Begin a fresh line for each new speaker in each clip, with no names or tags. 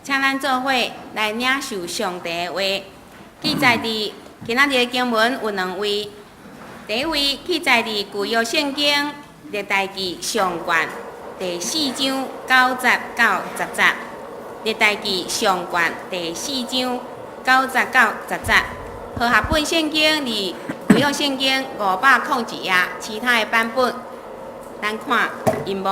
请咱做伙来领受上帝的话，记载伫今仔日的经文有2位。第一位记载伫旧约圣经历代记上卷第4章9节到10节。历代记上卷第4章9节到10节。和合本圣经伫旧约圣经501页，其他的版本咱看音幕。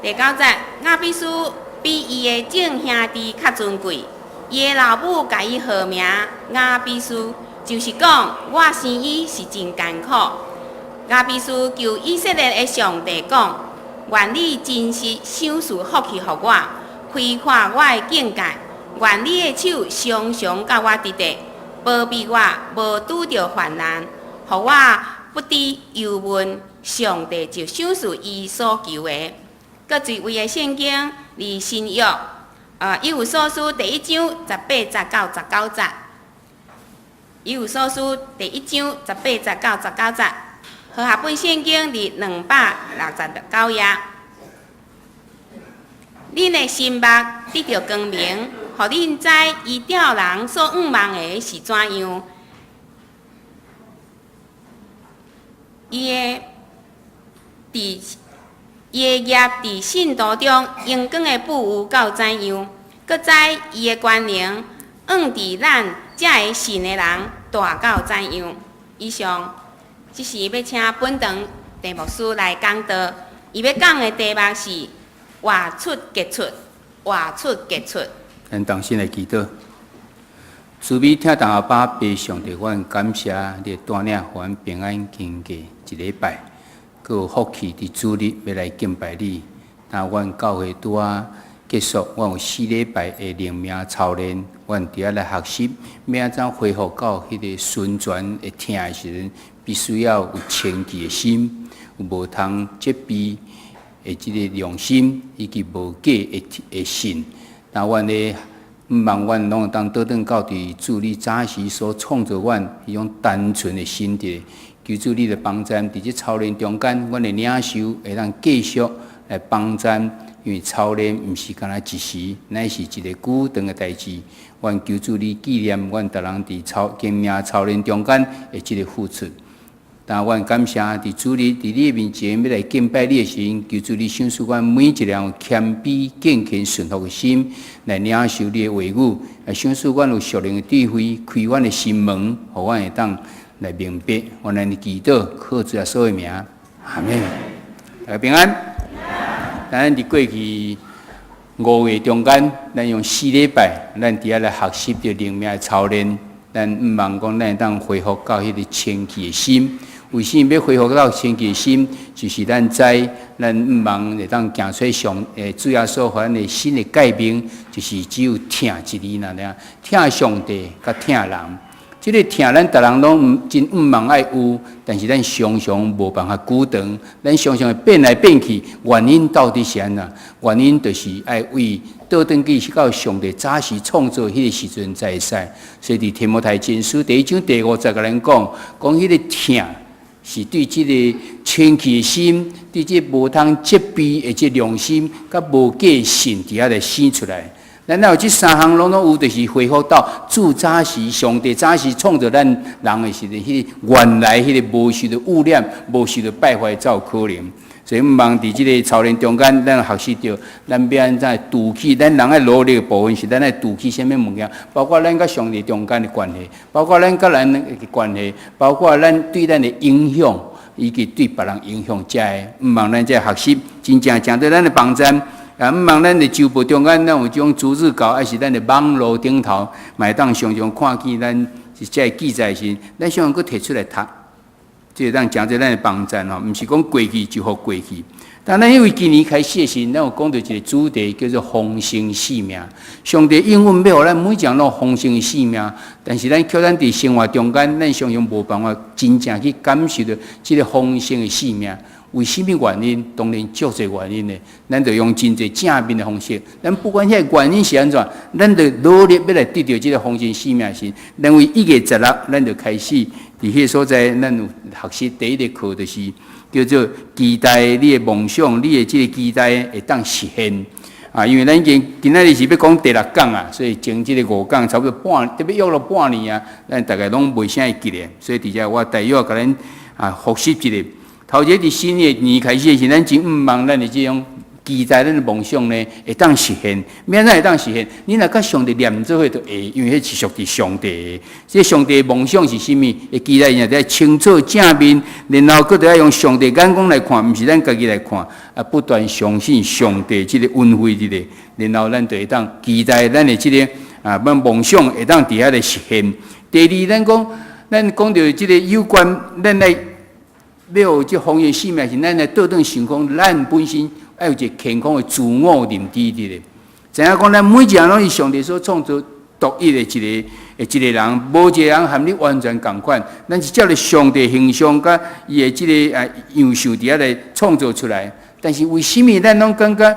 第9节，亚比斯比伊的正兄弟较尊贵，伊的老母甲伊号名亚比斯，就是讲我生伊是真艰苦。亚比斯求以色列的上帝讲，愿你真实赏赐福气予我，开阔我的境界，愿你的手常常甲我伫地，保庇我无拄着患难，互我不知忧闷。上帝就赏赐伊所求的。搁一位的圣经，伫新约，以弗所书第1章18节到19节。以弗所书第1章18节到19节。和合本圣经伫269页。恁的心目得到光明，互恁知伊吊人所仰望的是怎样。伊的业伫信徒中荣光的不有到怎样？搁知伊的权能往伫咱遮个信的人大到怎样？以上，即是要请本堂题目师来讲道。伊要讲的题目是“活出结出，活出结出”。
咱同心来祈祷。慈悲听当阿爸爸上帝，阮感谢你带领阮平安经过一礼拜。佮有福气伫主日要来敬拜你，但阮教会拄啊结束，阮有4礼拜的灵命操练，阮伫遐来学习，要怎恢复到迄个宣传会听的时阵，必须要有清洁的心，有无通责备的即个良心，以及无假的信。但阮咧望阮拢当倒转到伫主你早时所创造阮迄种单纯的心地。求主你的帮助，伫即操练中间，阮的领袖会当继续来帮助，因为操练毋是干那一时，乃是一个久长的代志。阮求主你纪念阮逐人伫经命操练中间的即个付出。但阮感谢伫主你伫你面前要来敬拜你的时阵，求主你赏赐阮每一个人有谦卑、敬虔、顺服的心，来领受你的话语，来赏赐阮有属灵的智慧，开阮的心门，互阮会当来明白，我咱的祈祷，靠主耶稣的名，阿门。大家平安。咱伫过去5月中间，咱用4礼拜，咱伫遐来学习着灵命的操练。咱毋望讲咱会当恢复到迄个清气的心。为什么要恢复到清气的心？就是咱知，咱毋望会当行出上主耶稣互咱的新的改变，就是只有听一字尔尔，听上帝，甲听人。即个听咱逐人拢真毋望爱有，但是咱常常无办法久长，咱常常会变来变去，原因到底是安怎？原因就是爱为倒转去到上帝早时创造迄个时阵才会使。所以伫提摩太前书第1章第5节甲咱讲迄个听是对即个清气的心，对即无通责备的即良心，甲无假信伫遐来生出来。咱若有即3项拢有，就是恢复到主早时、上帝早时创造咱人的时阵，迄原来迄个无受到污染、无受到败坏才有可能。所以毋望伫即个操练中间，咱学习到咱要安怎拄起咱人爱努力的部分，是咱爱拄起啥物物件，包括咱甲上帝中间的关系，包括咱甲人的关系，包括咱对咱的影响，以及对别人影响遮的。毋望咱遮学习真正对咱的帮助。毋望咱的周报中间，咱有种逐日稿，还是咱的网络顶头，买当常常看见咱是遮记载时，咱常常搁摕出来读，即个诚侪咱的帮助吼，毋是讲过去就好过去。但咱因为今年开始的时，咱有讲到一个主题叫做丰盛生命。上帝应允要互咱每一人拢丰盛的生命，但是咱叫咱伫生活中间，咱常常无办法真正去感受到即个丰盛的生命。为什么原因？当然足侪原因的，咱就用真侪正面的方式。咱不管遐原因是安怎，咱就努力要来得到这个丰盛生命时，认为1月16，咱就开始伫迄个所在，咱有学习第一个课，就是叫做期待你的梦想，你的这个期待会当实现。因为咱今仔日是要讲第6讲啊，所以前即个5讲差不多特别约了半年啊，咱大概拢袂啥会记咧，所以伫遮我大约甲咱复习一下。头一个伫新的年开始的时，咱真毋望咱的即种期待咱的梦想呢会当实现，免咱会当实现，你若甲上帝连做伙就会，因为迄是属于上帝的。即上帝的梦想是啥物？会期待人在清楚正面，然后佫要用上帝眼光来看，毋是咱家己来看，不断相信上帝即个恩惠即个，然后咱就会当期待咱的即个梦想会当伫遐来实现。第二，咱讲到即个有关咱来要有即防疫性命，是咱来倒转想讲，咱本身要有一个健康的自我认知伫咧。知影讲，咱每一个人拢是上帝所创造独一的一个人，无一个人和你完全共款。咱是照着上帝形象甲伊的即个样式伫遐来创造出来。但是为什么咱拢感觉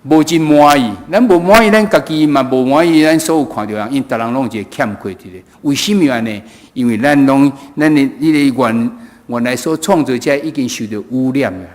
无真满意？咱无满意，咱家己嘛无满意，咱所有看到人，因逐人拢有一个欠缺伫咧。为什么安尼？因为咱的迄个原来所创造者已经受到污染了，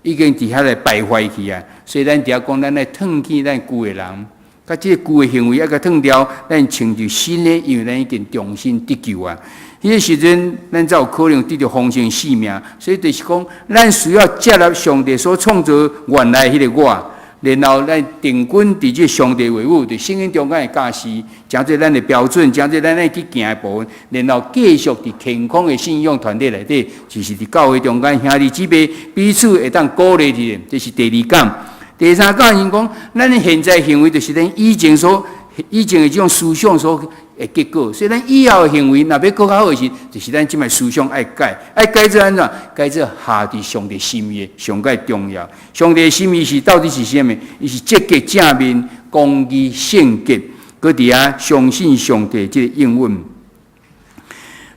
已经伫遐来败坏去啊！所以咱伫遐讲，咱来褪去咱旧的人，甲即个旧的行为，甲褪掉，咱穿着新的，因为咱已经重新得救啊！迄个时阵，咱才有可能得到丰盛生命。所以就是讲，咱需要接纳上帝所创造原来迄个我。然后咱定根伫即上帝话语，伫圣经中间的教示，诚做咱的标准，诚做咱爱去行的部分。然后继续伫健康的信仰团体内底，就是伫教会中间兄弟姊妹彼此会当鼓励伫，这是第2讲。第3讲是讲，咱现在行为就是咱以前的这种思想所的结果。所以咱以后的行为，若要更较好时，就是咱即摆思想爱改做安怎？改做下伫上帝心意，上界重要。上帝的心意是到底是啥物？伊是积极正面、公义、圣洁，搁伫遐相信上帝即个应允。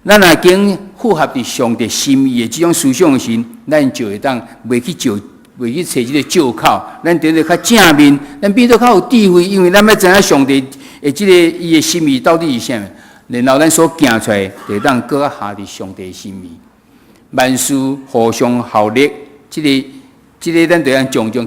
咱若经符合伫上帝心意的即种思想时，咱就会当袂去找即个借口，咱变得较正面，咱变得较有智慧，因为咱要知影上帝的即个伊的心意到底是啥物，然后咱所行出来，就会当搁较下伫上帝的心意。万事互相效力，即个咱就要渐渐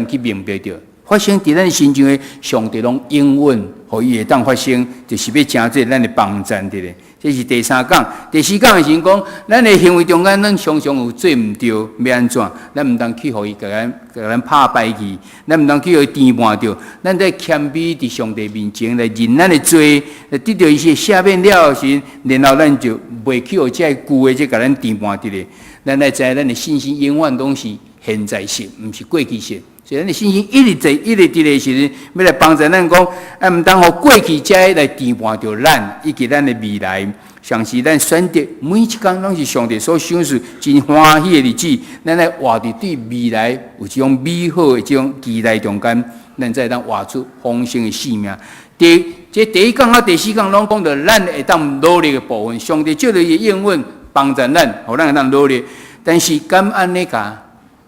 去明白着，发生伫咱心中的上帝拢应允，互伊会当发生，就是要诚做咱的帮助伫咧。这是第3讲。第4讲是讲，咱的行为中间，咱常常有做毋对，要安怎？咱毋通去互伊甲咱拍败去，咱毋通去互伊颠盘着。咱在谦卑伫上帝面前来认咱的罪，来得到一些赦免了时，然后咱就袂去互这旧的，甲咱颠盘伫咧。咱来知咱的信心永远拢是现在式，毋是过去式。所以咱的信心一直伫咧时阵，要来帮助咱讲，毋通互过去才来颠盘着咱，以及咱的未来。像是咱选择每一天拢是上帝所赏赐真欢喜的日子，咱来活伫对未来有这种美好的这种期待中间，咱才当活出丰盛的生命。第1讲到第4讲拢讲到咱会当努力的部分，上帝借着伊应允帮助咱，互咱会当努力。但是敢安尼讲？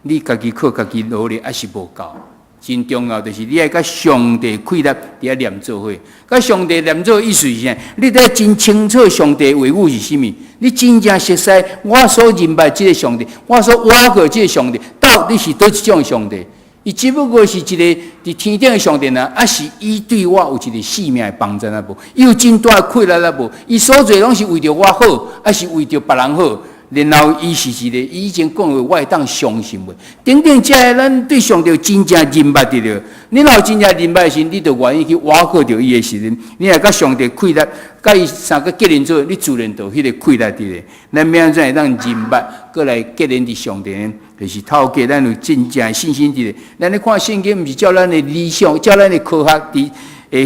你家己靠家己努力，还是无够。真重要就是你爱甲上帝配合，伫遐念做伙。甲上帝念做意思是啥？你得真清楚上帝话语是啥物？你真正熟悉我所认识即个上帝，我所挖过即个上帝，到底是倒一种上帝？伊只不过是一个伫天顶的上帝啊，还是伊对我有一个生命的帮助啊？无？伊有真大的快乐啊？无？伊所做拢是为着我好，还是为着别人好？然后伊是一个，伊以前讲话，我会当相信的。等等，这个咱对上帝真正认捌着了。你若真正认捌时，你就愿意去挖掘着伊的时阵，你若甲上帝快乐，甲伊三个结连做，你自然就迄个快乐伫咧。咱要安怎会当认捌，过来结连伫上帝呢？就是透过咱有真正的信心伫咧。咱咧看圣经，毋是照咱的理想，照咱的科学伫。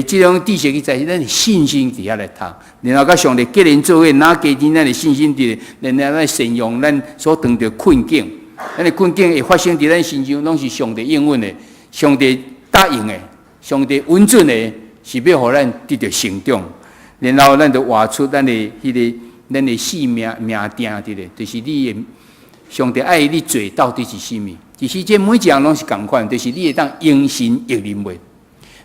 这种知识去在咱的信心底下来读，然后甲上帝结连做伙，拿加进咱的信心伫，然后咱善用咱所遇到困境，咱的困境会发生伫咱身上，拢是上帝应允的，上帝答应的，上帝允准的，是要互咱得到成长，然后咱就活出咱的咱的生命定伫咧，就是你的上帝爱你做到底是啥物？其实这每一样拢是共款，就是你会当用心应认袂。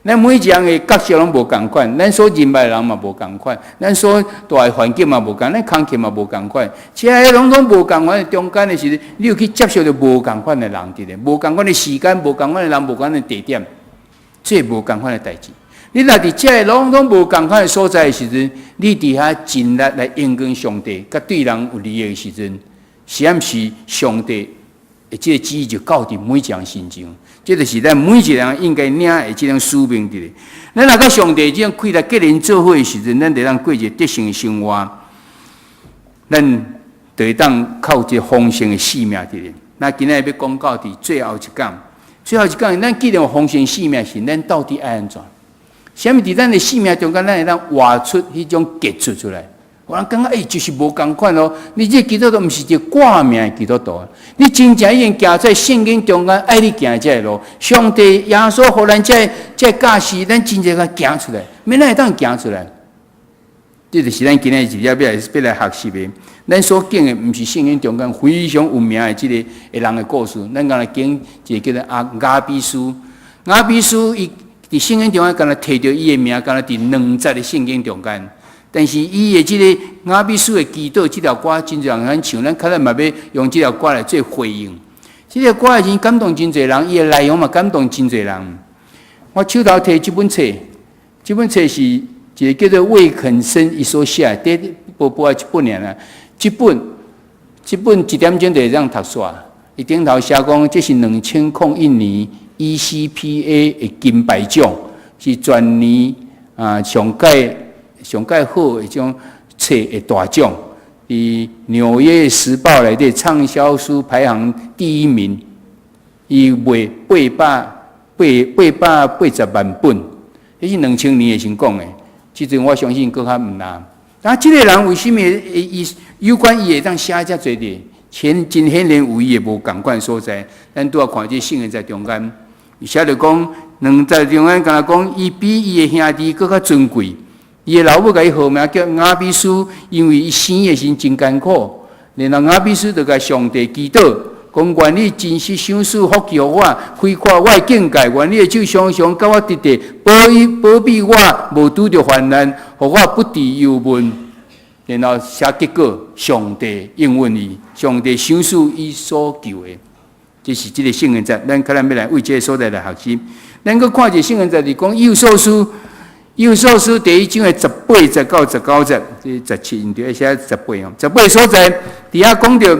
咱每一个人的角色拢无共款，咱所认识人嘛无共款，咱所住的环境嘛无共，咱空气嘛无共款，这些拢无共款的中间的时，你有去接受着无共款的人伫咧，无共款的时间，无共款的人，无共款的地点，这无共款的代志。你若伫这个拢无共款的所在的时阵，你伫遐尽力来应跟上帝，甲对人有利益的时阵，是毋是上帝的这个旨意就到伫每一个人身上？这就是咱每一个人应该领的这种使命伫咧。咱若甲上帝这种开来结连做伙的时阵，咱就当过一个得胜的生活，咱就会当靠这丰盛的性命伫咧。那今日要讲到伫最后一讲，咱既然有丰盛性命，是咱到底爱安怎？啥物伫咱的性命中间，咱会当活出迄种结出来？有人感觉就是无共款哦。你这基督徒毋是一个挂名的基督徒，你真正已经行在圣经中间爱你行这个路。上帝耶稣互咱这教示，咱真正甲行出来，免咱会当行出来。这就是咱今日是要来学习的。咱所讲的毋是圣经中间非常有名的这个人的故事，咱刚才讲一个叫做雅比斯。雅比斯伊伫圣经中间敢若摕到伊的名，敢若伫2节的圣经中间。但是伊的这个雅比斯的祈祷这条歌，真侪人很唱，咱可能嘛要用这条歌来做回应。这条歌已经感动真侪人，伊的内容嘛感动真侪人。我手头摕这本册，这本册是一个叫做魏肯森伊所写的，无一本尔啦。这本1点钟就会让读煞。伊顶头写讲，这是2001年 ECPA 的金牌奖，是全年上界好的种册的大奖。伫纽约时报内底畅销书排行第1名，伊卖880万本，迄是2000年的时讲的。即阵我相信搁较毋难。但即个人为什么有关伊会当写遮侪的？真显然有伊的无共款所在。咱拄仔看这圣经在中间，伊写着讲2在中间，敢若讲伊比伊的兄弟搁较尊贵。伊的老母甲伊号名叫雅比斯，因为伊生的时真艰苦。然后雅比斯就甲上帝祈祷，讲愿你真实赏赐福气互我，开阔我的境界。愿你的手常常甲我直直保庇我，无拄着患难，互我不致忧闷。然后写结果，上帝应允伊，上帝赏赐伊所求的。这是这个圣经节，咱可能要来为这个所在来学习。咱搁看一个圣经节，是讲以弗所书第1章的18节到19节，这17因着写18哦。18所在，伫遐讲着，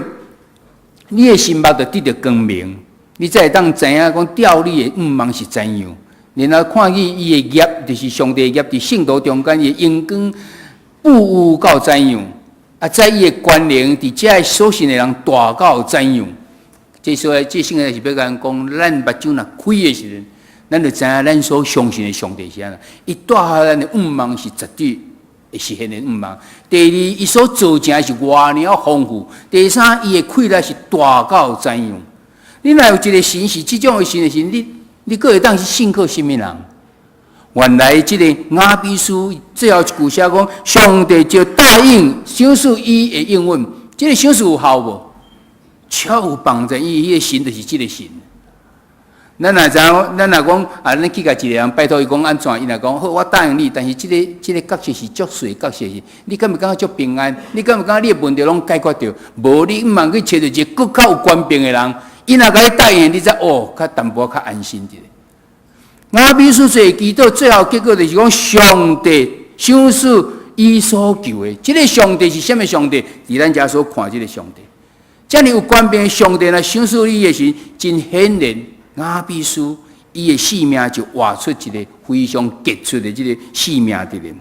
你的心目就得到光明，你才会当知影讲调你的梦是怎样。然后看伊的业，就是上帝的业，伫圣道中间伊的阳光布有到怎样，在伊的关联，伫遮所信的人大到怎样。这所以，这圣经是要甲咱讲，咱目睭若开的时阵。咱就知影，咱所相信的上帝是安怎，伊带下咱的愿望是绝对会实现的愿望。第二，伊所做成是偌尔丰富。第三，伊的气力是大到怎样？你若有一个神是这种的神的神，你个会当是信靠什么人？原来这个雅比斯最后一句写讲，上帝就答应赏赐伊的应允。这个赏赐有效无？超有帮助，伊迄个神就是这个神。咱若讲咱去甲一个人拜托伊讲安怎，伊若讲好，我答应你，但是这个角色是足水角色是，你敢毋感觉足平安？你敢毋感觉你的问题拢解决掉？无，你毋茫去找着一个更较有权柄的人，伊若甲你答应，你才较淡薄较安心一点。雅比斯做祈祷，最后结果就是讲上帝赏赐伊所求的。这个上帝是什么上帝？伫咱遮所看这个上帝，遮尔有权柄的上帝来赏赐你的时，真显然。雅比斯伊的性命就活出一个非常杰出的这个性命伫咧。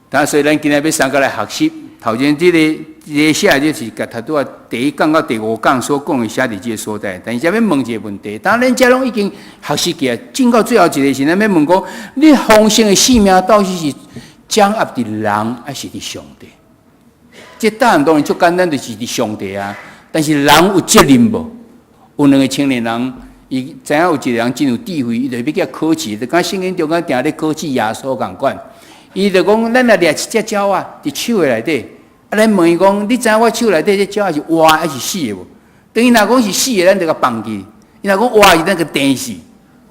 但所以咱今日要三个来学习，头前这个写就是甲头拄啊第1讲到第5讲所讲的写伫这个所在。但是要问一个问题，当然咱拢已经学习过，进到最后一个是咱要问讲，你丰盛的性命到底是掌握伫人还是伫上帝？这答案当然足简单，就是伫上帝啊。但是人有责任无？有2个青年人，伊知影有一个人真有智慧，伊就要叫考试，就讲圣经中间定咧考试耶稣共款。伊就讲，咱若掠一只鸟啊，伫手的内底，咱问伊讲，你知影我手内底这鸟是活还是死的无？等于若讲是死的，咱就甲放弃；伊若讲活是咱个电死。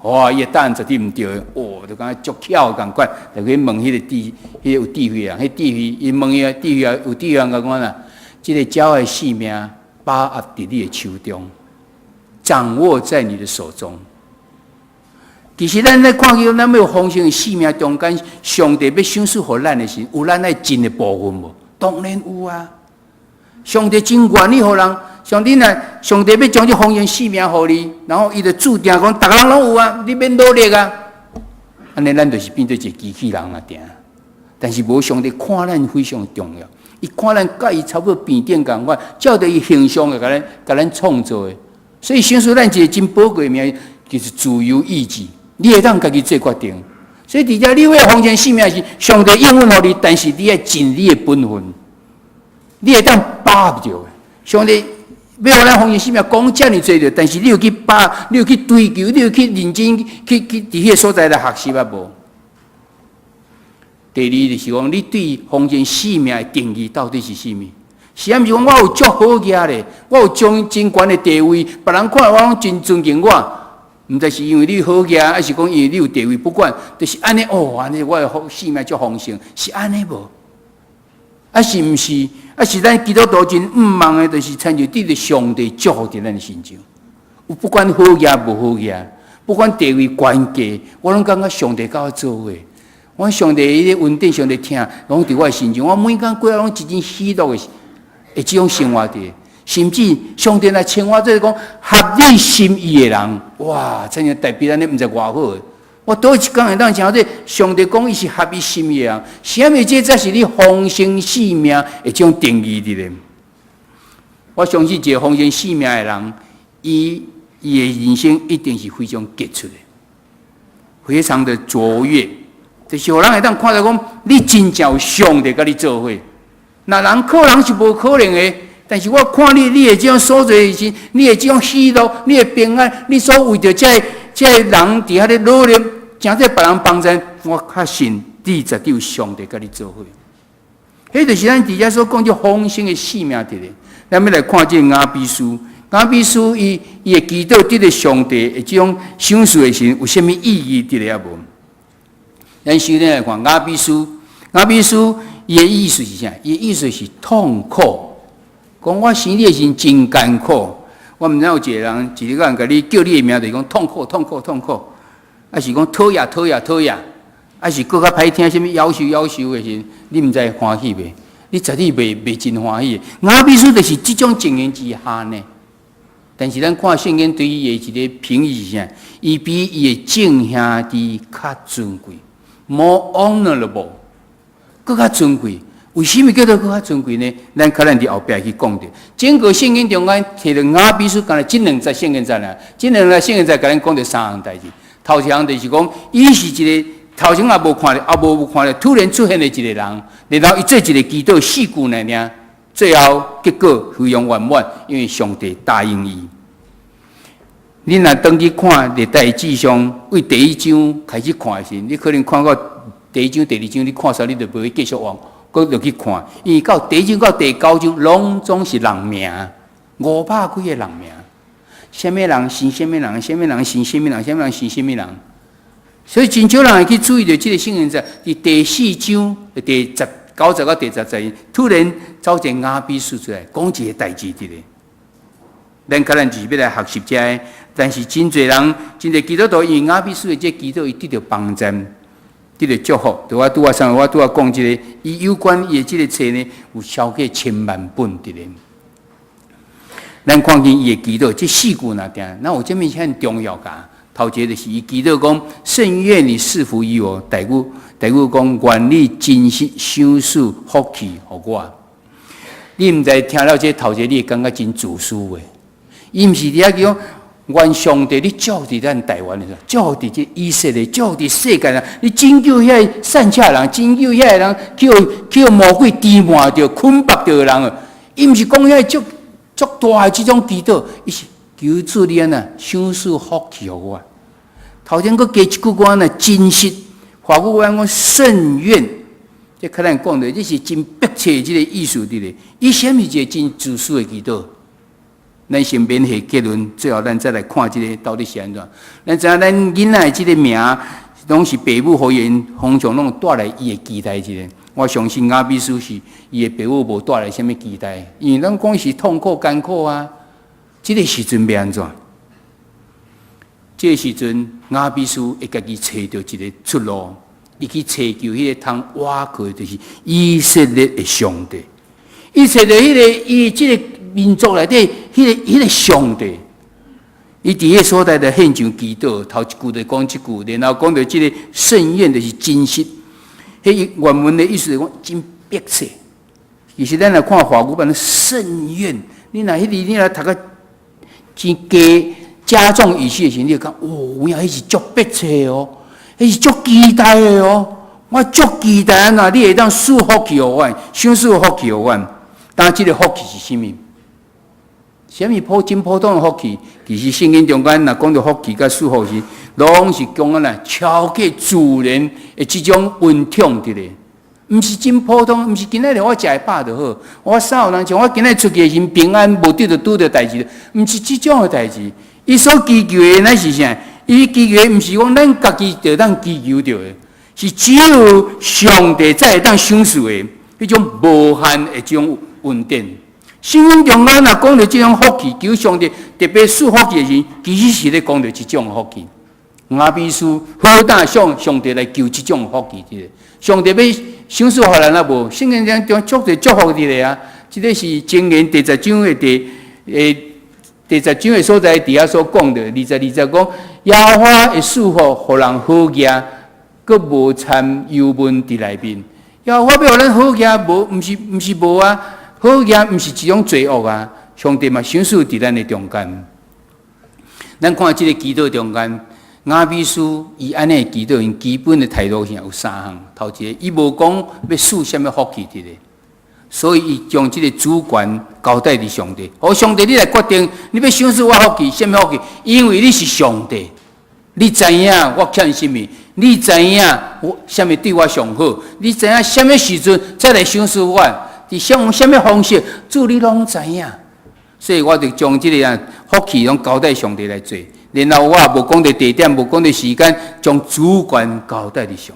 哇，伊答案绝对毋对的，就感觉足巧共款。就去问迄个有智慧人，迄智慧伊问伊啊，智慧啊有智慧人甲讲啦，即个鸟的性命把握伫你的手中，掌握在你的手中。其实咱咧看见咱要丰盛的性命中间，上帝要赏赐互咱的时，有咱爱尽的部分无？当然有啊！上帝真愿意互人，上帝要将这丰盛性命互你，然后伊就注定讲，逐个人拢有啊，你免努力啊。安尼咱就是变做一个机器人啊，定。但是无上帝看咱非常重要，伊看咱甲伊差不多平等共款，照着伊形象的甲咱创造的，所以赏赐咱一个真宝贵的名，就是自由意志。你会当家己做决定，所以伫遮你要丰盛性命是上帝应允互你，但是你要尽你的本分，你会当把握着的。上帝要互咱丰盛性命讲遮尔济着，但是你有去把握，你有去追求，你有去认真去伫迄个所在来学习啊无？第二就是讲，你对丰盛性命的定义到底是甚物？是毋是讲我有足好嘢咧，我有真悬的地位，别人看我拢真尊敬我。毋知是因为你好嘢，还是讲因为你有地位，不管，就是安尼安尼我的性命足丰盛，是安尼无？啊是毋是？啊是咱基督徒真毋茫的，就是参照得上帝祝福伫咱的心上。有不管好嘢无好嘢，不管地位悬低，我拢感觉上帝甲我做伙。我上帝迄个稳定，上帝听，拢伫我的心上。我每工过拢一真喜乐的这种生活伫。甚至上帝来称我做讲合你心意的人，哇！真正代表咱咧，毋知偌好诶。我倒一工会当讲这上帝讲伊是合伊心意的人，啥物这才是你丰盛性命的这种定义伫咧。我相信一个丰盛性命的人，伊的人生一定是非常杰出的，非常的卓越。就是互人会当看到讲，你真正有上帝甲你做伙。那人可能是无可能的。但是我看你的这种所做的时，你的这种喜乐，你的平安，你所为着这人伫遐咧努力，诚济别人帮助，我较信你绝对有上帝甲你做伙。迄就是咱伫遮所讲叫丰盛的性命伫咧。咱要来看这雅比书，雅比书伊的祈祷得到上帝的这种赏赐的时，有啥物意义伫咧啊无？咱首先来看雅比书，雅比书伊的意思是啥？伊的意思是痛苦。讲我生你的时真艰苦，我毋知有一个人，一个人甲你叫你的名，就是讲痛苦，痛苦，痛苦，还是讲讨厌，讨厌，讨厌，还是更较歹听，什么夭寿，夭寿的时，你毋知欢喜袂？你绝对袂真欢喜。雅比书就是这种情形之下呢。但是咱看圣经对伊的一个评语是啥？伊比伊的正兄弟较尊贵 ，more honorable， 更较尊贵。为什么叫做更较尊贵呢？咱可能伫后壁去讲着。整个圣经中间摕着雅比书，干了这两节圣经节啦，这两节圣经节甲咱讲着三项代志。头一项就是讲，伊是一个头前也无看咧，也无看咧，突然出现的一个人，然后伊做一个祈祷4句尔，最后结果非常圆满，因为上帝答应伊。你若登去看历代志上，为第一章开始看的时，你可能看到第一章、第二章，你看啥你就袂继续往。搁落去看，因为到第1章到第9章，拢总是人名，500几个人名，什么人生什么人，什么人生什么人，什么人生什么人，所以真少人会去注意到这个圣经在第4章第9节到第10节，突然走一个雅比书出来，讲一个代志伫咧。咱可能就是要来学习这个，但是真侪人，真侪基督徒因雅比书的这祈祷，伊得到帮助。这个祝福，对我拄啊上，我拄啊讲这个，伊有关伊的这个册呢，有超过1000万本伫咧。咱看见伊的祈祷，这4句若定，那有这么很重要噶。头一个就是伊祈祷讲，甚愿你赐福于我，第句讲，愿你真实赏赐福气互我。你毋知听了这头一个，你会感觉真自私的，伊毋是伫遐讲。愿上帝，你照伫咱台湾的时候，照伫这以色列，照伫世界上，你拯救遐善恰人，拯救遐人，叫魔鬼羁绊着、捆绑着人。伊毋是讲遐足大的这种祈祷，伊是求主你安那赏赐福气互我。头前佫加一句话呢，真实，法国话讲甚愿，这可能讲的这是真迫切的这个意思伫咧。伊啥物一个真自私的祈祷？咱先免下结论，最后咱再来看这个到底是安怎。咱知影咱囡仔的这个名，拢是父母互因通常拢带来伊的期待一个。我相信雅比斯是伊的父母无带来什么期待，因为咱讲是痛苦艰苦啊。这个时阵要安怎？这个时阵雅比斯会家己找到一个出路，伊去寻求迄个通挖靠，就是以色列的上帝。伊找到伊这个民族内底迄个上帝。伊伫迄所在的献上祈祷，头一句就讲一句，然后讲到这个圣宴就是真实。迄原文的意思是讲真白色。其实咱来看华语版的圣宴，你若你若读个真加重语气的时候，你就讲哦，呀，迄是足白色哦，迄是足期待的哦。我足期待啊！你会当赐福气予阮，享受福气予阮。但即个福气是啥物？什么真普通的福气？其实圣经中间若讲到福气甲赐福时，拢是讲啊超过自然的即种温痛的咧。毋是真普通，毋是今仔日我食会饱就好。我啥有人像我今仔出去时平安，无得拄着代志，毋是即种的代志。伊所祈求的乃是啥？伊祈求的毋是讲咱家己就当祈求着的，是只有上帝才会当享受的迄种无限的这种恩典。圣经中间若讲到即种福气，求上帝特别赐福气的时，其实是咧讲到即种福气。雅比斯好大向上帝来求即种福气的，上帝要享受互咱啊无？圣经中足侪祝福的咧啊！即个是箴言第10章的第10章的所在，底下所讲的20讲，耶和华会赐福互人好业，佮无掺忧闷伫内面。耶和华要互咱好业，毋是无啊。好业毋是一种罪恶啊！上帝嘛享受伫咱的中间。咱看即个祈祷中间，雅比斯伊安尼祈祷，因基本的态度是有3项。头一个，伊无讲要赐什么福气伫咧，所以伊将即个主权交代伫上帝。好，上帝你来决定，你要享受我福气，什么福气？因为你是上帝，你知影我欠什么，你知影我什么对我上好，你知影什么时阵才来享受我。是用什么方式，主你拢知影，所以我就将这个福气拢交代上帝来做。然后我也无讲到地点，无讲到时间，将主权交代伫上。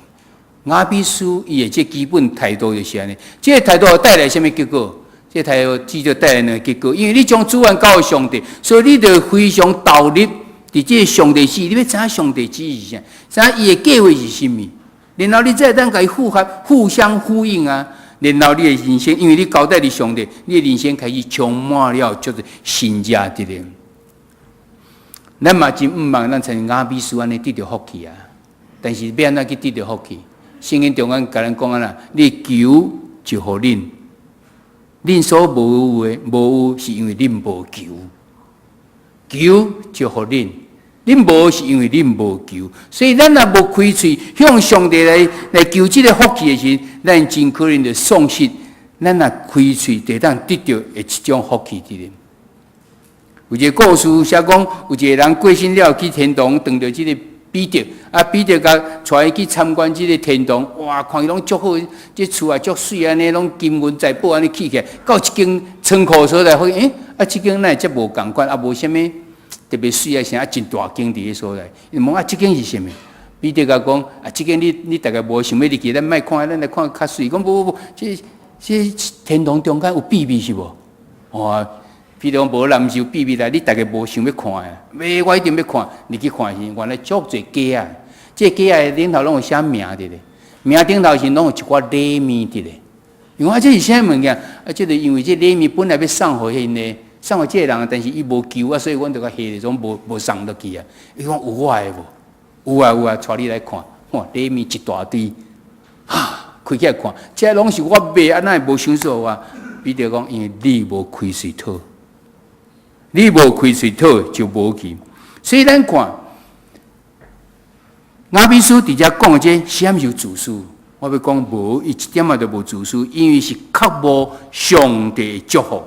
雅比斯伊的这基本态度就是安尼，这个态度带来什么结果？这个态度只就带来两个结果，因为你将主权交给上帝，所以你就非常投入伫这个上帝旨意。你要知影上帝旨意是啥？知影伊的计划是甚物？然后你再当甲伊互相呼应啊。然后你的人生，因为你交代伫上帝，你的人生开始充满了就是新价值的。咱嘛真毋茫，咱像雅比斯安尼得到福气啊！但是要安怎去得到福气？圣经中间甲咱讲啊啦，你求就互恁，恁所无有的无有，是因为恁无求；求就互恁。恁无是因为恁无求，所以咱若无开喙向上帝来求这个福气的时，咱真可能就丧失咱若开喙就当得到的一种福气之类。有一个故事写讲，有一个人过身了去天堂，碰到这个彼得，彼得甲带伊去参观这个天堂，哇，看伊拢足好，这厝啊足水安尼，拢金银财宝安尼起起来，到一间仓库所在发现，这间哪会这无共款，无啥物。特别水啊，啥真大间伫个所在。伊问这间是啥物？彼得甲讲这间你大概无想要入去，咱莫看，咱来看较水。讲不，这天堂中间有秘密是无？哇！彼得讲无啦，毋是有秘密啦，你大概无想要看啊。我一定要看，你去看是原来足侪家啊，这家啊顶头拢有写名伫咧，名顶头是拢有一寡礼物伫咧。因为这是啥物件？这就因为这礼物本来要送互因呢。送互这个人，但是伊无求啊，所以阮就甲下迄种无送落去啊。伊讲有我的无？有啊，带你来看，哇，礼物一大堆，开起来看，这拢是我买，哪会无享受啊？彼得讲，因为你无开喙讨，你无开喙讨就无去。所以咱看，雅比斯伫遮讲的这什么是自私？我要讲无，伊一点仔都无自私，因为是较无上帝祝福。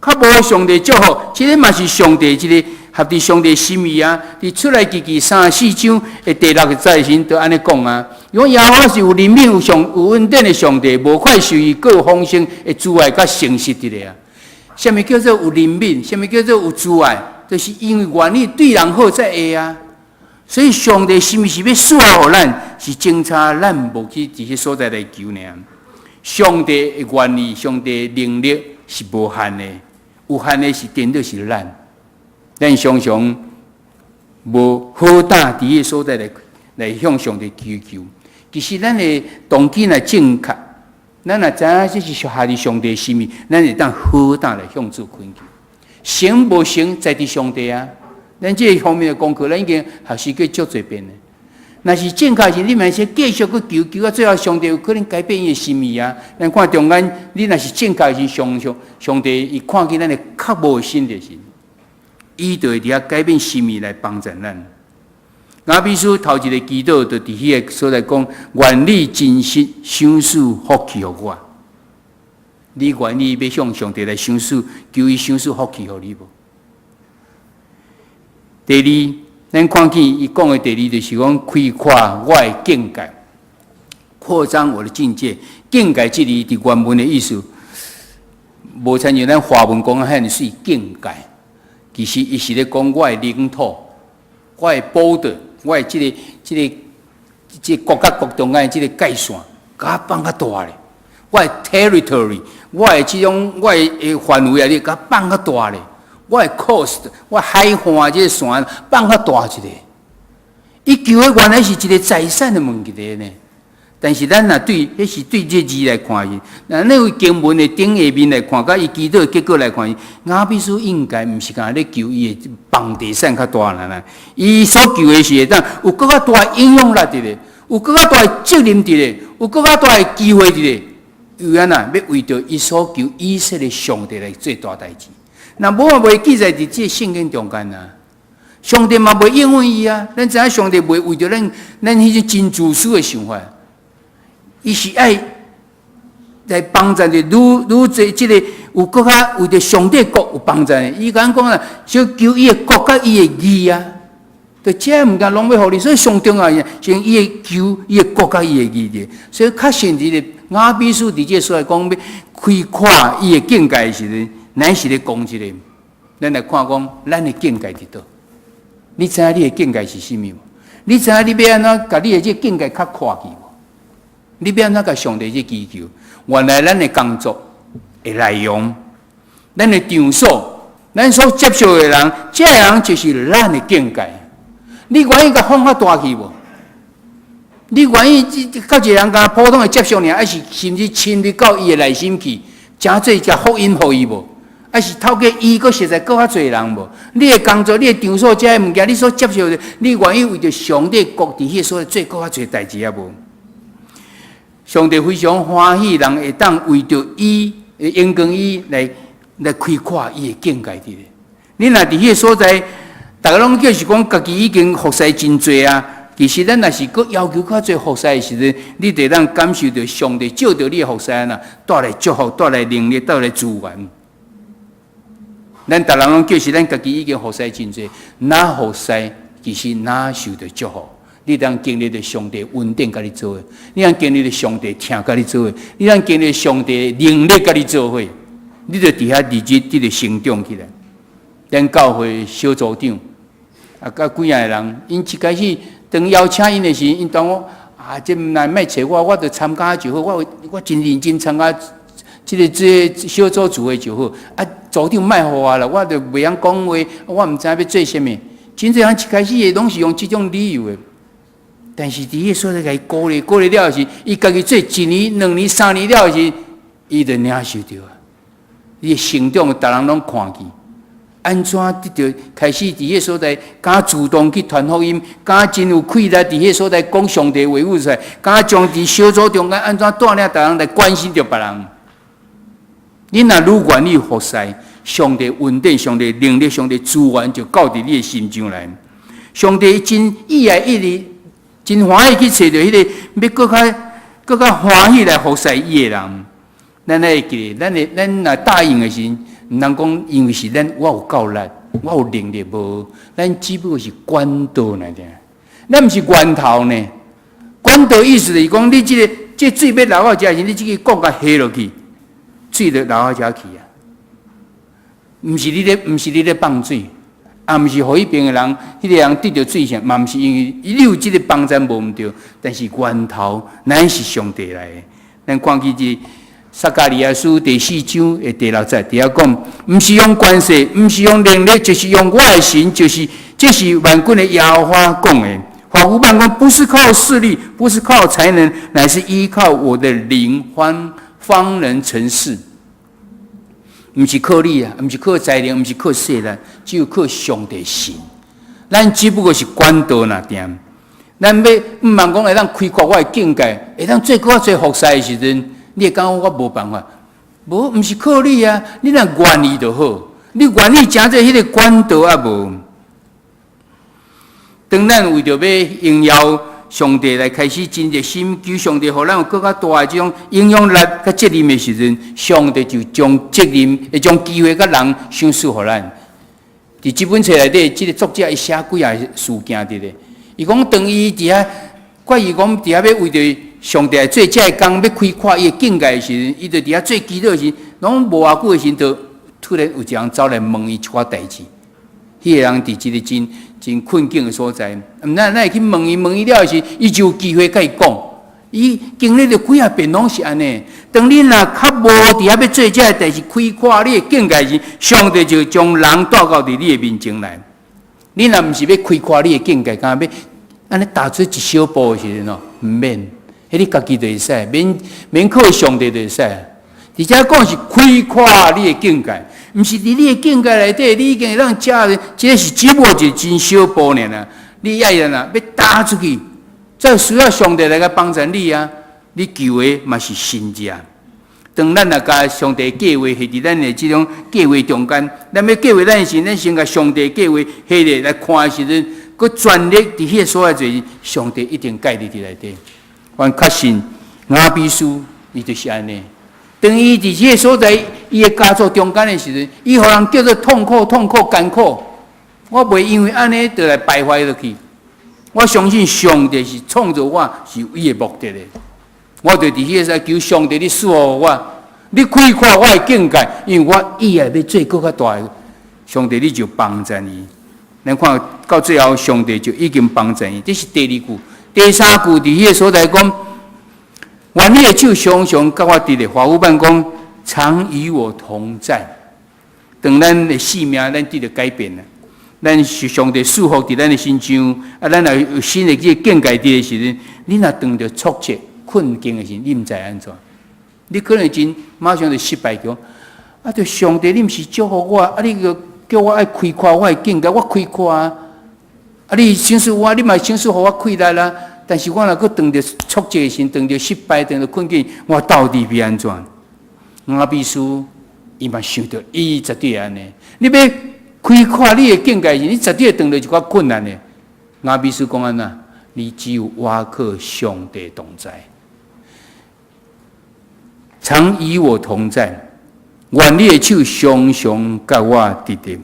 较无上帝祝福，这个嘛是上帝这个合伫上帝心意啊！伫出来记34章的第6节时，都安尼讲啊。因为耶和华是有怜悯、有恩典的上帝，无快受伊各方生的阻碍甲诚实的咧啊。什么叫做有怜悯？什么叫做有慈爱？就是因为愿意对人好才会啊。所以上帝是毋是要赐予咱？是侦查咱无去这些所在来求呢？上帝的愿意，上帝的能力是无限的，有限的是颠倒是咱。咱常常无好胆伫个所在来向上帝求。其实咱的动机若正确，咱若知影这是合乎上帝的心意，咱会当好胆来向主恳求。成无成，在伫上帝啊！咱这方面的功课，咱已经学习过足侪遍了。若是正确是，你嘛是继续去求到最后，上帝有可能改变伊的心意啊！咱看中间，你若是正确是上帝伊看见咱的较无的心的时，伊就会伫遐改变心意来帮助咱。雅比书头一个祈祷，就伫迄个所在讲，愿你真实享受福气互我。你愿意要向上帝来享受，求伊享受福气互你无？第二，咱看见伊讲的第二就是讲开阔我的境界，扩张我的境界。境界这里伫原文的意思，无参像咱华文讲啊，遐尼水境界。其实伊是咧讲我的领土，我的border，我的这个国家国中间这个界线，甲放较大咧。我的 territory， 我的这种我的范围啊，你甲放较大咧。我的 coast， 我海岸这个线放较大一个。伊求的原来是一个财产的问题呢。但是咱若对，迄是对这字来看伊，那位经文的顶下面来看，甲伊祈祷的结果来看伊，雅比书应该毋是干咧求伊的房地产较大啦，伊所求的是会当有更较大的影响力伫咧，有更较大的责任伫咧，有更较大的机会伫咧，有安那要为着伊所求以色列上帝来做大代志。那无嘛袂记载伫这圣经中间啊，上帝嘛袂应允伊啊，咱知影上帝袂为着咱迄种真自私的想法。伊是爱来帮助的，愈多即个有更较为着上帝国有帮助的。伊讲啦，想求伊的国甲伊的义啊，就这物件拢要互你，所以上重要是伊的求伊的国甲伊的义的。所以较甚至的雅比书伫这所来讲要开阔伊的境界时阵，乃是咧讲一个，咱来看讲咱的境界伫倒。你知影你的境界是啥物无？你知影你要安怎甲你的这境界较阔去无？你要安怎甲上帝去祈求？原来咱的工作的内容，咱的场所，咱所接受的人，这人就是咱的境界。你愿意甲放较大去无？你愿意甲一个人甲普通的接受呢，还是甚至侵入到伊的内心去，真做一福音互伊无？还是透过伊个实在更较侪人无？你的工作，你的场所，这物件，你所接受的，你愿意为着上帝国伫迄所做更较侪代志啊无？上帝非常欢喜，人会当为着伊，应跟伊来开阔伊的境界伫咧。你若伫迄个所在，大家拢就是讲家己已经服侍真多啊。其实咱若是搁要求较侪服侍的时阵，你得当感受到上帝照着你的服侍呐，带来祝福，带来能力，带来资源。咱大人拢就是咱家己已经服侍真多，哪服侍其实哪受到祝福。你当经历着上帝稳定甲你做伙，你当经历着上帝听甲你做伙，你当经历上帝能力甲你做伙，你就伫遐日子你就成长起来。咱教会小组长甲几啊个人，因一开始当邀请因的时，因当我这若莫找我，我就参加就好，我真认真参加这个小组聚会就好。组长莫互我啦，我就袂晓讲话，我毋知要做啥物。真侪人一开始也拢是用这种理由的。但是伫迄所在，甲伊鼓励了是，伊家己做1年、2年、3年了是，伊就领受着啊。伊成长，逐人拢看见，安怎得到开始伫迄所在，敢主动去传福音，敢真有气力伫迄所在讲上帝话语出来，敢将伫小组中间安怎带领逐人来关心着别人。你若愈愿意服侍，上帝稳定、上帝能力、上帝资源就到伫你的心上来。上帝真意爱一直。真欢喜去找到迄个要更较欢喜来服侍伊的人。咱会记，咱若答应的时，毋通讲因为是我有够力，我有能力无，咱只不过是管道尔尔。咱毋是源头呢。管道意思就是讲，你这水要流到遮时，你这个管甲下落去，水就流到遮去啊。毋是你咧放水，也毋是互迄边的人，迄个人得到水性，嘛毋是因为你有即个帮助无毋对，但是源头乃是上帝来的。咱看起这撒迦利亚书第4章的第6节，底下讲，毋是用权势，毋是用能力，就是用我的神，这是万军的耶和华讲的。法夫办公不是靠势力，不是靠才能，乃是依靠我的灵方能成事。毋是靠你啊，毋是靠才能，毋是靠势力，只有靠上帝神。咱只不过是管道那点，咱要毋茫讲会当开阔我的境界，会当做更较侪服侍的时阵，你会讲我无办法，毋是靠你啊，你若愿意就好，你愿意行做迄个管道啊无？当咱为着要荣耀上帝来开始真热心，求上帝互咱有更较大的这种影响力、甲责任的时阵，上帝就将责任、会将机会甲人赏赐互咱。伫这本册内底，这个作者伊写几啊事件伫咧。伊讲，当伊伫遐，怪伊讲伫遐要为着上帝做这个工，要开阔伊的境界的时阵，伊就伫遐做祈祷时，拢无偌久的时阵，突然有一人走来问伊一寡代志。迄个人伫一个真困境的所在，咱会去问伊了时，伊就有机会甲伊讲。伊经历了几啊遍拢是安尼。当你若较无伫遐要做这个代志，开阔你的境界时，上帝就将人带到伫你的面前来。你若毋是要开阔你的境界，敢要安尼踏出一小步的时阵哦，毋免，迄你家己就会使，免靠上帝就会使。而且讲是开阔你的境界。毋是伫你的境界内底，你已经会当食的，这是只不过一真小步尔啦。你爱人啊，要踏出去，再需要上帝来个帮助你啊！你求的嘛是神迹。当咱若甲上帝计划系伫咱的这种计划中间，咱要计划咱先甲上帝计划系咧来看的时阵，佮全力伫迄个所在做，上帝一定介入伫内底。阮确信雅比书伊就是安尼。当伊伫这个所在，伊的家族中间的时阵，伊互人叫做痛苦、艰苦。我袂因为安尼就来败坏落去。我相信上帝是创造我是有伊的目的的。我就伫迄个时求上帝你赐予我，你开阔我的境界，因为我以后要做更较大的。上帝你就帮助伊。咱看到最后，上帝就已经帮助伊。这是第2句，第3句伫迄个所在讲。愿你的手常常甲我伫咧，法务办讲常与我同在。当咱的性命咱得到改变了，咱是上帝祝福伫咱的心上，啊，咱若有新的这个境界伫的时阵，你若碰到挫折、困境的时候，你毋知安怎？你可能真马上就失败讲，啊，就上帝你毋是祝福我，啊，你就叫我爱开阔我的境界，我开阔啊，啊，你赏赐我，你嘛赏赐互我开力啦。但是我若搁碰到挫折的时，碰到失败，碰到困境，我到底要安怎？雅比书伊嘛想到，伊绝对安尼。你要开阔你的境界时，你绝对会碰到一寡困难的。雅比书讲安怎？你只有倚靠上帝同在，常与我同在。愿你的手常常甲我伫伫。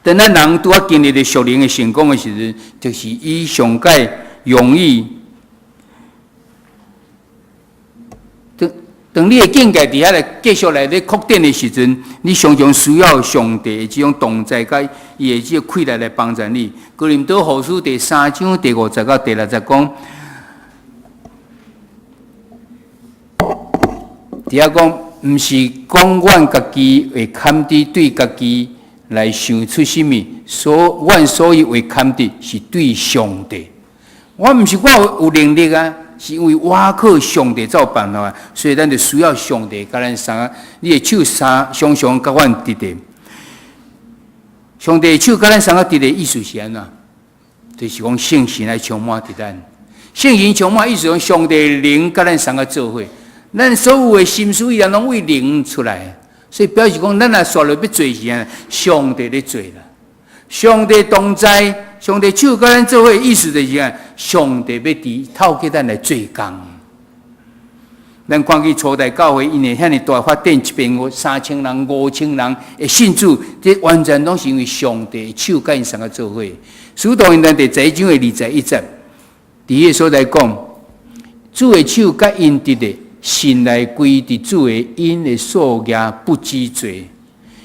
当咱人拄啊经历了属灵的成功的时阵，就是以上界。容易，当你的境界伫遐来继续来咧扩展的时阵，你常常需要上帝的这种同在，甲伊的这个气力来帮助你。哥林多后书第3章第50到第60讲，伫遐讲，毋是讲阮家己会堪伫对家己来想出什么，阮所以会堪伫是对上帝。我毋是我有能力啊，是因为我靠上帝才有办法，所以咱就需要上帝甲咱相，你的手常常甲阮伫伫。上帝的手甲咱相甲伫伫，意思是安怎？就是讲圣神来充满伫咱，圣神充满意思讲上帝的灵甲咱相甲做伙，咱所有的心思意念拢为灵出来，所以表示讲咱若煞落要做时啊，上帝咧做啦，上帝同在。上帝手甲咱做伙，意思就是啊，上帝要透过咱来做工。咱看去初代教会，因为遐尼大发展，一边有3000人、5000人的信主，这完全拢是因为上帝手甲因相甲做伙。使徒行传第11章的21节，伫迄个所在讲，主的手甲因伫咧，信来归伫主的因的数额不知罪。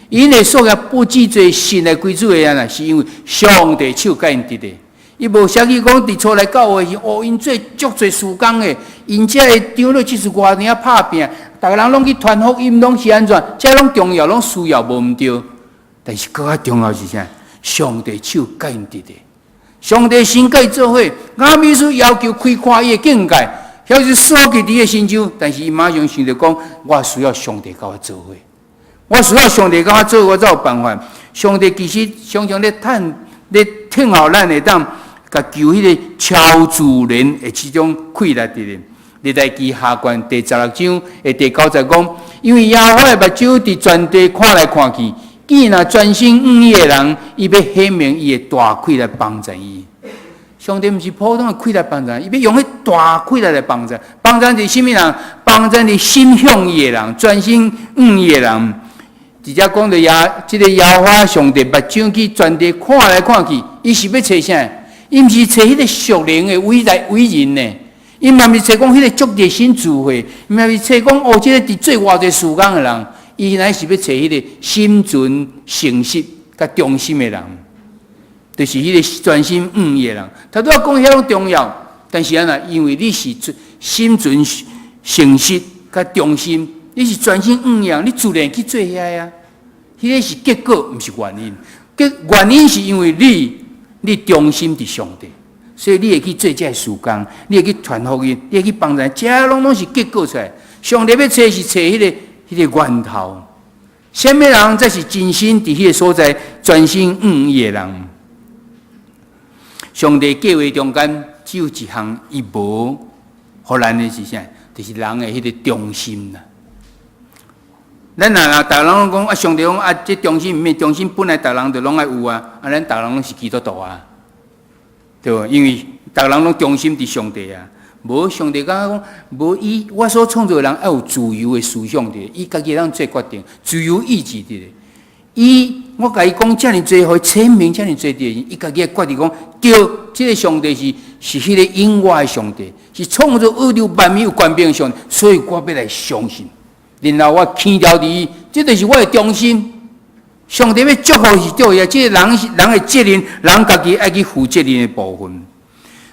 因的所业不只做神来归主的人啊，是因为上帝手甲因得的。伊无写去讲，伫厝内教会是因做足侪事工的，因遮会长老即是偌尔拍拼，逐个人拢去传福音，拢是安怎？遮拢重要，拢需要无毋对。但是更较重要是啥？上帝手甲因得的。上帝先甲伊做伙，雅秘书要求开阔伊的境界，晓是锁起伫个心上，但是伊马上想着讲，我需要上帝甲我做伙。我需要上帝甲我做，我才有办法。上帝其实常常咧听候咱会当甲求迄个超自然的这种快乐的咧。历代记下卷第16章的第90讲，因为耶和华的目睭伫全地看来看去，见若专心愿意的人，伊要显明伊的大快乐帮助伊。上帝毋是普通的快乐帮助，伊要用迄大快乐来帮助。帮助是甚物人？帮助是心向伊的人，专心愿意的人。直接讲着即个耶和华上帝目睭去全地看来看去，伊是要找啥？伊毋是找迄个属灵的伟人呢？伊嘛毋是找讲迄个足热心智慧，嘛是找讲即个伫做偌济事工的人，伊乃是要找迄个心存诚实甲忠心的人，就是迄个专心愿意的人。头拄仔讲遐拢重要，但是安那，因为你是心存诚实甲忠心，你是专心愿意，你自然去做遐啊。迄个是结果，毋是原因。原因是因为你忠心伫上帝，所以你会去做这事工，你会去传福音，你会去帮人，这拢是结果出来。上帝要找是找迄个源头。什么人才是真心伫迄个所在专心愿意的人？上帝计划中间只有一项，伊无互咱的是啥？就是人的迄个忠心啦。咱若逐个人拢讲上帝讲这忠心毋免忠心，本来逐人就拢爱有啊，咱逐个人拢是基督徒啊，对无？因为逐个人拢忠心伫上帝啊，无上帝讲无我所创造的人要有自由的思想的，伊家己当做决定，自由意志的。我甲伊讲遮尔济，互伊签名遮尔济的，伊家己决定讲，对，这个上帝是迄个永活的上帝，是创造宇宙万物有权柄的上帝，所以我要来相信。然后我牵条伊，这就是我的忠心。上帝要祝福是对的，这个人的责任，人家己爱去负责任的部分。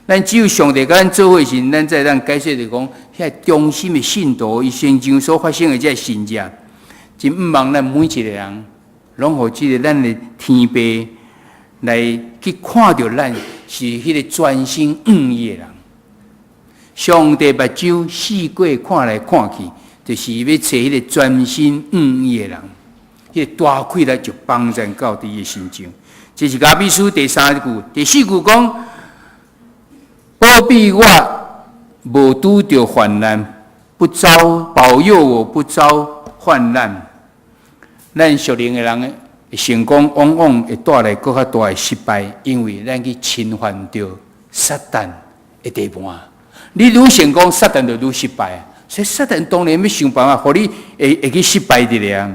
咱只有上帝甲咱做伙时，咱才当解释着讲，遐忠心的信徒，伊身上所发生的这神迹，真毋望咱每一个人，拢互即个咱的天父来去看到咱是迄个专心愿意的人。上帝目睭四过看来看去。就是要找迄个专心愿意的人，迄个大快乐就帮助到伫伊身上。这是雅比书第3句，第4句讲：保庇我无拄着患难，保佑我不遭患难。咱属灵的人成功，往往会带来更较大的失败，因为咱去侵犯着撒旦的地盘。你愈成功，撒旦就愈失败。所以撒旦当然要想办法，互你会去失败的了。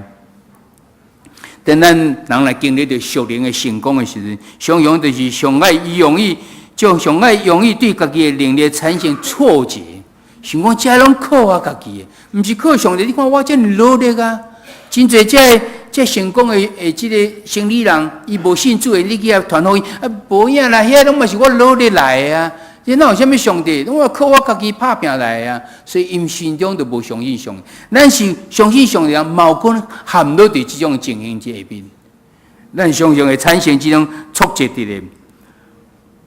等咱人来经历着属灵的成功的时阵，常常就是上爱容易对家己的能力产生挫折，想讲这拢靠我家己的，毋是靠上帝。你看我这么努力啊，真侪这成功的这个生理人，伊无信主的，你去遐传福音啊，无影啦，遐拢嘛是我努力来的啊。你哪有啥物上帝？我靠我家己打拼来啊！所以因心中就无相信上帝。咱是相信上帝人，冇可能陷落伫这种情形下面。咱常常会产生这种挫折的咧。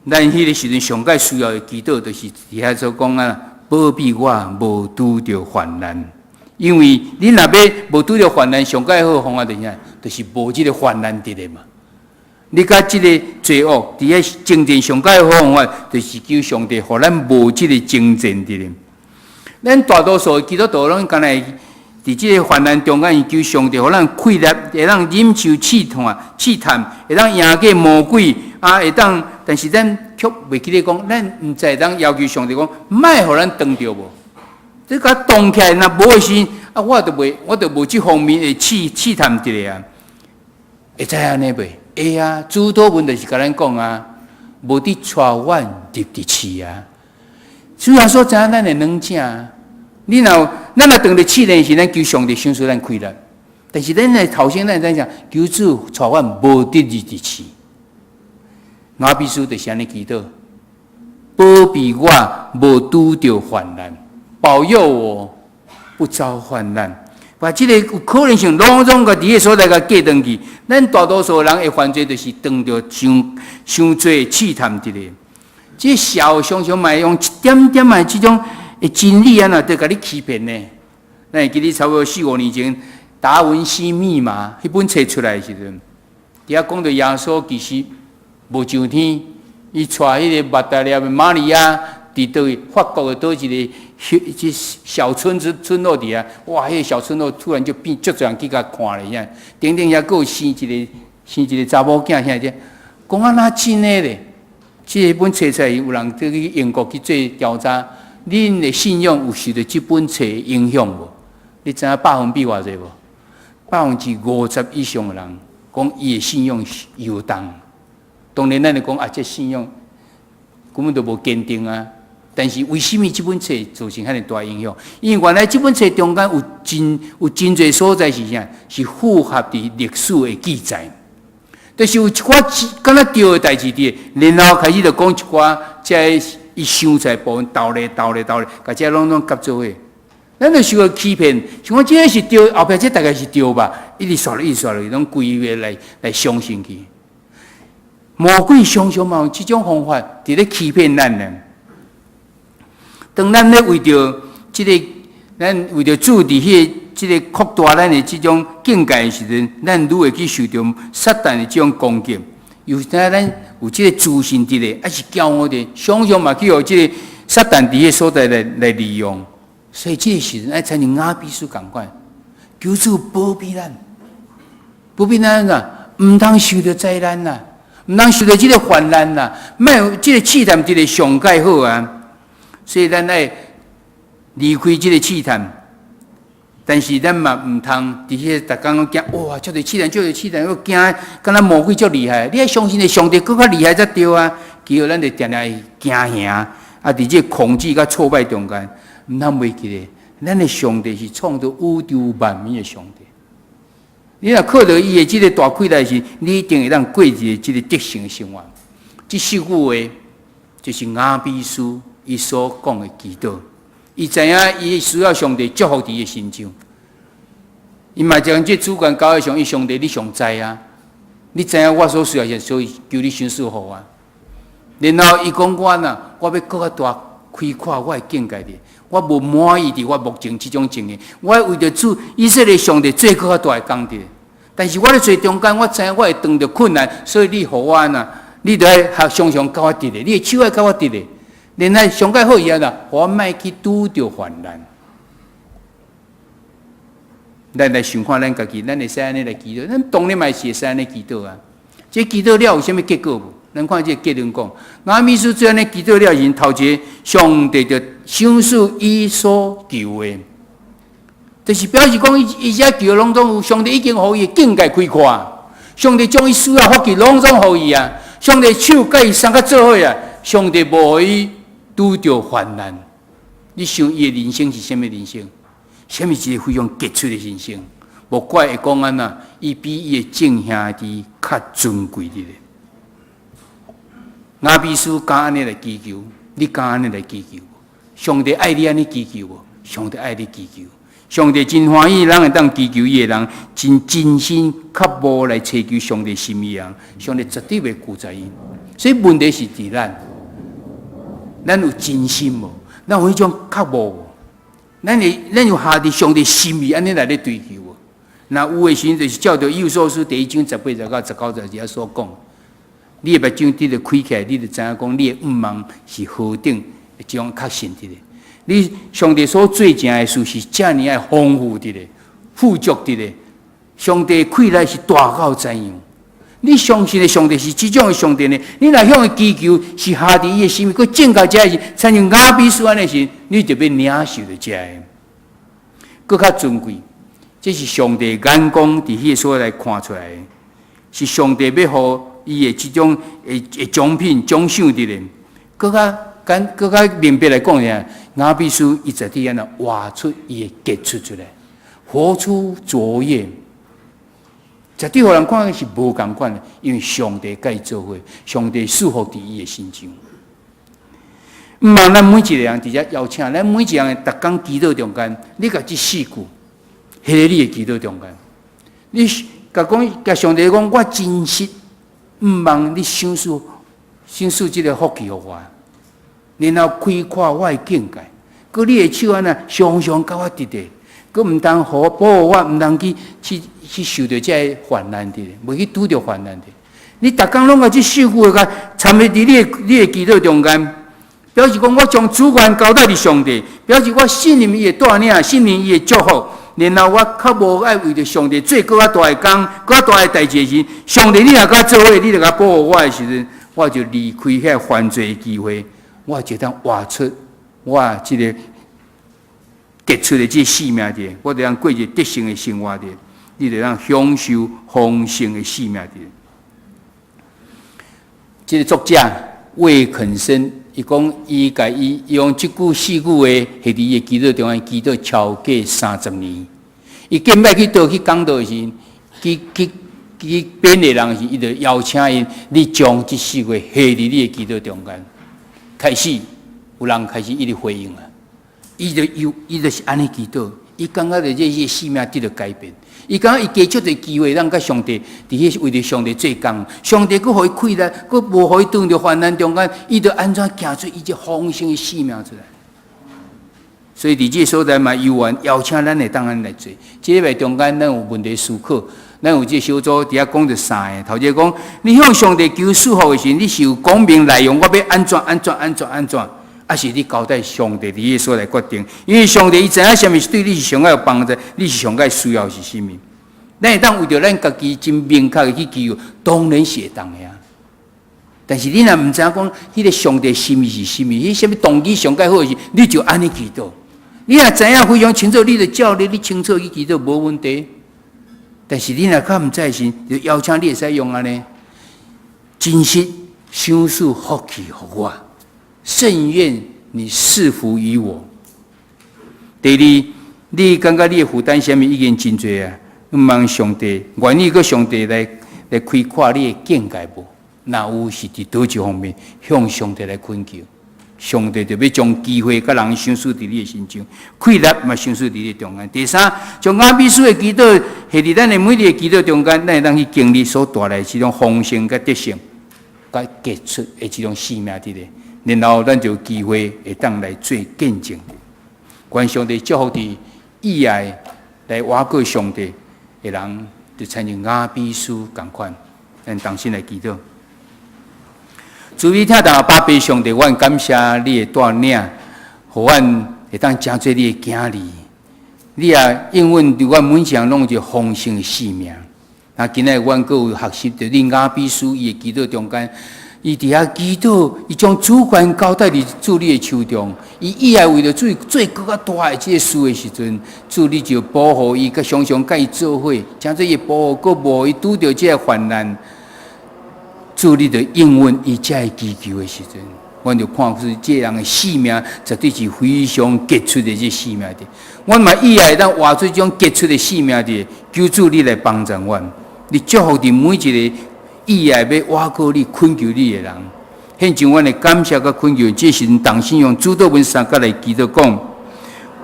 咱迄个时阵上界需要的祈祷，就是底下所讲啊，保庇我无拄着患难。因为你若要无拄着患难，上界好方法就是啥？就是无这个患难伫咧嘛。你甲即个罪恶，伫遐精进上解好方法，就是求上帝，互咱无即个精进的咧。咱大多数基督徒拢干来伫即个患难中间，求上帝，互咱快乐，会当忍受试探，会当赢过魔鬼，会当。但是咱却袂记得讲，咱毋知当要求上帝讲，莫互咱当着无。这甲动起来，若无的时，我就无即方面的试探伫咧啊，会知安尼袂？会啊，主祷文就是甲咱讲啊，无伫带阮入伫试啊。主要说知影咱的软正啊，咱若当着试炼时，咱求上帝享受咱快乐。但是咱来头先咱讲，求主带我无得日之气，我必须就是安尼祈祷，保庇我无拄着患难，保佑我不遭患难。把这个有可能性，拢总个伫个所在个过登去。咱大多数人会犯罪，就是当着伤多试探一个。这小常常嘛用一点点的这种的真理啊，呐，在甲你欺骗呢。咱会记得差不多4、5年前，达文西密码迄本册出来的时阵，伫遐讲到耶稣其实无上天，伊带迄个马达利亚的玛利亚伫倒位法国的倒一个。小村落底下，哇！迄个小村落突然就变足多人去甲看了，遐顶顶遐，佫有生一个查某囝，遐只讲啊哪真诶咧？这本册出来，有人去英国去做调查，恁的信用有受到这本册影响无？你知影100%偌济无？50%以上的人讲伊的信用摇动。当然，咱就讲啊，这信用根本就无坚定啊。但是为什么这本册造成遐尼大影响？因为原来这本册中间有真侪所在是啥？是符合伫历史的记载，就是有一寡敢若对的代志伫，然后开始就讲一寡，即伊想出来部分斗咧，甲这拢夹做伙。咱就受到欺骗，想讲这是对，后壁这大概是对吧？一直刷落去，拢规个来相信去。魔鬼常常嘛用这种方法伫咧欺骗咱呢。当咱咧为着咱为着注伫迄个扩大咱的这种境界的时阵，咱愈会去受到撒旦的这种攻击。有时咱有这个自信伫咧，还是骄傲的，常常嘛去互这个撒旦伫迄所在来利用。所以这个时阵爱参像雅比书共款，求主保庇咱啊，毋通受到灾难啦，毋通受到这个患难啦，莫有这个试探伫咧上盖好啊。所以咱爱离开这个试探，但是咱嘛毋通伫迄逐工拢惊，哇！遮侪试探，又惊，敢若魔鬼足厉害。你爱相信的上帝更较厉害才对啊！其实咱就定定惊吓，啊！伫这恐惧甲挫败中间，毋通袂记咧。咱的上帝是创造宇宙万物的上帝。你若靠着伊的这个大气来时，你一定会当过一个这个得胜的生活。这四句话就是雅比书。伊所讲的祈祷，伊知影伊需要上帝祝福伫伊心上。伊嘛将这主权交给上帝，你上知啊！你知影我所需要是，所以求你赏赐互我。然后伊讲我呐，我要更较大开阔我的境界的，我无满意伫我目前这种情形，我要为着主以色列上帝做更较大的功德。但是我咧做中间，我知影我会遇到困难，所以你互我呐，你着爱常常甲我直咧，你的手爱甲我直咧。然后上盖好以后呢，我莫去拄着患难。咱来想看咱家己，咱会使安尼来祈祷，咱当然嘛是会使安尼祈祷啊。这祈祷了有啥物结果无？咱看这结论讲，雅米书做安尼祈祷了，因头一个上帝就赏赐伊所求的，就是表示讲伊遮求拢总有上帝已经互伊境界开阔，上帝将伊需要福气拢总互伊啊，上帝手甲伊送甲做伙啊，上帝无互伊拄着患难。你想伊的人生是啥物人生？啥物一个非常杰出的人生？无怪会讲安那，伊比伊的正兄弟较尊贵的咧。雅比书敢安尼来祈求，你敢安尼来祈求？上帝爱你安尼祈求无？上帝爱你祈求。上帝真欢喜，人会当祈求伊的人，真心刻无来祈求上帝心意人，上帝绝对袂拒绝伊。所以问题是伫咱有真心无？咱有迄种刻无？咱有下伫上帝心意安尼来咧追求无？那有诶时阵就是照着以弗所书第1章18到19节所讲，你诶目睭伫咧开起来，你就知影讲你诶愿望是何等一种确信伫咧。你上帝所做成诶事是遮尔爱丰富伫咧，富足伫咧。上帝气来是大到怎样？你相信的上帝是这种的上帝呢？你若向伊祈求是下伫伊的心意，佮正到遮是，参像雅比书安尼时，你就要领受着遮个，佮较尊贵。这是上帝眼光伫迄个所来看出来的，是上帝要互伊的这种的奖品奖赏伫咧。佮较明白来讲呀，雅比书伊在地安那画出伊的杰出出来，活出卓越。绝对互人看的是无共款的，因为上帝甲伊做伙，上帝束缚伫伊的心中。毋茫咱每一个人伫遮邀请，咱每一个人逐工祈祷中间，你甲即4句，迄个你的祈祷中间，你甲上帝讲，我真实毋茫你享受即个福气互我，然后开阔我的境界，佮你的手安那常常甲我直直，佮毋通互保护我，毋通去受到这个患难的，袂去拄着患难的。你逐工拢甲即4句甲参与伫你的祈祷中间。表示讲，我将主权交代伫上帝，表示我信任伊的带领，信任伊的祝福。然后我较无爱为着上帝做更较大的工、更较大的代志时，上帝你若甲做伙，你若甲保护我的时阵，我就离开遐犯罪的机会，我就当活出我即个结出的即性命的，我就当过一个得胜的生活的，你就当享受丰盛的性命的。即个作者魏肯生。伊讲，伊用即句4句话，系伫伊祈祷中间祈祷超过30年。伊见摆去倒去讲道时，去编的人时，伊就邀请因，你将即4句下伫你的祈祷中间。开始有人开始一直回应啊，伊就是安尼祈祷，伊感觉着这生命得到改变。伊感觉伊加出的机会，让甲上帝伫迄为着上帝做工，上帝佫互伊开力，佫无互伊拄着患难中间，伊着安怎行出伊这丰盛的生命出来？所以伫这所在嘛，邀请咱会当安来做。这礼拜中间，咱有问题思考，咱有这小组伫遐讲着3个。头一个讲，你向上帝求祝福的时候，你是有讲明内容，我要安怎？还是你交代上帝伫迄所来决定，因为上帝伊知影什么是对你是上个有帮助，你是上个需要是什么。咱会当为着咱家己真明确的去祈祷，当然是会当的啊。但是你若毋知影讲，迄个上帝心意是什么，迄什么动机上个好时，你就安尼祈祷。你若知影非常清楚，你就照你清楚去祈祷，无问题。但是你若较毋知时，就邀请你会使用安尼，真实享受福气互我。甚愿你赐福于我。第二，你感觉你的负担什么已经真多啊？毋茫上帝，愿意个上帝来开阔你的境界无？若有是伫倒一方面向上帝来恳求，上帝就要将机会甲人享受伫你的心中，快乐嘛享受伫你中间。第三，将阿比斯的祈祷下伫咱的每日的祈祷中间，咱会当去经历所带来这种丰盛甲得胜，甲结出的这种生命伫咧。然后，咱就有机会会当来做见证。愿上帝祝福伫意爱来挖过上帝的人，就参像雅比斯同款，咱同心来祈祷。主你听到爸爸上帝，阮感谢你的带领，互阮会当成做你的囝儿。你也应允伫阮每一项拢有一个丰盛的生命。那今日阮阁有学习着你雅比斯伊的祈祷中间。伊伫遐祈祷，伊将主权交代伫主你的手中。伊以后为了做更较大的这个事的时阵，主你就保护伊，甲常常甲伊做伙，将做伊保护，佫无伊拄着这个患难。主你就应允伊这个祈求的时阵，阮就看出这人的生命绝对是非常杰出的这生命的。阮嘛以后当活出这种杰出的生命的，求主你来帮助阮，你祝福伫每一个。意爱要挖过你、恳求你的人，献上阮的感谢甲恳求，这时同心用主祷文3节来祈祷讲：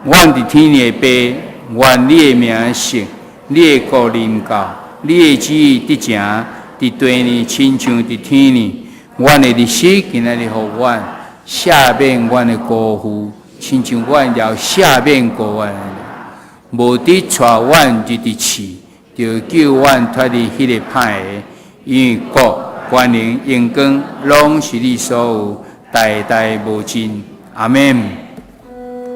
阮伫天的爸，愿你的名圣，你的国临到，你的旨意得成，伫地呢，亲像伫天呢。阮的日子今仔日互阮赦免阮的辜负，亲像阮要赦免过阮的。无伫带阮入伫刺，就叫阮脱离迄个歹的。因为国、权能、荣光，拢是你所有，代代无尽。阿门。